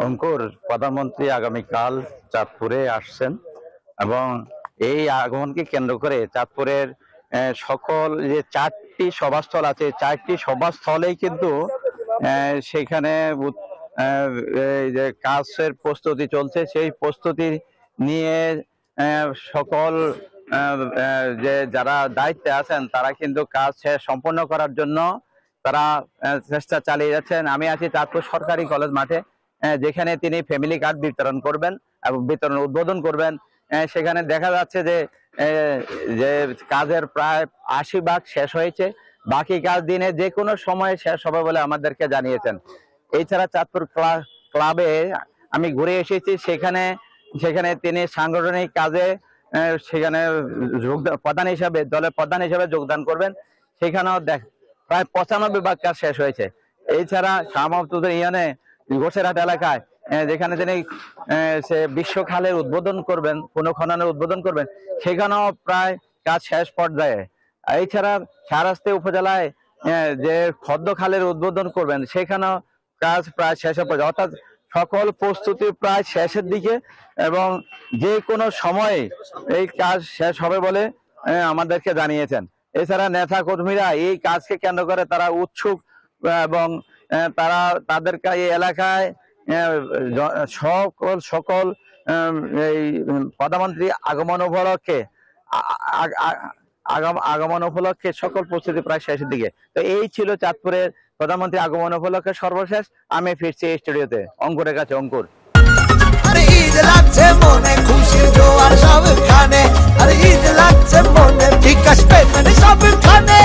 অঙ্কুর, প্রধানমন্ত্রী আগামীকাল চাঁদপুরে আসছেন এবং এই আগমনকে কেন্দ্র করে চাঁদপুরের সকল যে 4টি সভাস্থল আছে, 4টি সভাস্থলেই কিন্তু সেখানে এই যে কাজের প্রস্তুতি চলছে। সেই প্রস্তুতি নিয়ে সকল যে যারা দায়িত্বে আছেন তারা কিন্তু কাজ সম্পন্ন করার জন্য তারা চেষ্টা চালিয়ে যাচ্ছেন। আমি আছি চাঁদপুর সরকারি কলেজ মাঠে, যেখানে তিনি ফ্যামিলি কার্ড বিতরণ করবেন এবং বিতরণ উদ্বোধন করবেন। সেখানে দেখা যাচ্ছে যে যে কাজের প্রায় 80 ভাগ শেষ হয়েছে, বাকি কাজ দিনে যে কোনো সময় শেষ হবে বলে আমাদেরকে জানিয়েছেন। এছাড়া চাঁদপুর ক্লাবে আমি ঘুরে এসেছি, সেখানে তিনি সাংগঠনিক কাজে সেখানে প্রধান হিসাবে, দলের প্রধান হিসাবে যোগদান করবেন। সেখানেও প্রায় 95 ভাগ কাজ শেষ হয়েছে। এছাড়া শাহ মাহমুদুর ইউনিয়নে গোসেরহাট এলাকায় যেখানে তিনি সে বিশ্ব খালের উদ্বোধন করবেন, পুনঃখননের উদ্বোধন করবেন, সেখানেও প্রায় কাজ শেষ পর্যায়ে। এছাড়া শাহরাস্তি উপজেলায় যে খদ্দ খালের উদ্বোধন করবেন, সেখানেও কাজ প্রায় শেষের পর্যায়ে, অর্থাৎ সকল প্রস্তুতি প্রায় শেষের দিকে এবং যে কোনো সময়ে এই কাজ শেষ হবে বলে আমাদেরকে জানিয়েছেন। এছাড়া নেতা কর্মীরা এই কাজকে কেন্দ্র করে তারা উৎসুক এবং তারা তাদের এই এলাকায় সকল এই প্রধানমন্ত্রী আগমন উপলক্ষে সকল প্রস্তুতি প্রায় শেষের দিকে। তো এই ছিল চাঁদপুরের প্রধানমন্ত্রী আগমন উপলক্ষে সর্বশেষ। আমি ফিরছি এই স্টুডিওতে অঙ্কুরের কাছে। অঙ্কুর, ঈদ লাগছে মনে, খুশির জোয়ার সবখানে, আর ঈদ লাগছে মনে, বিকাশ পেমেন্ট সবখানে।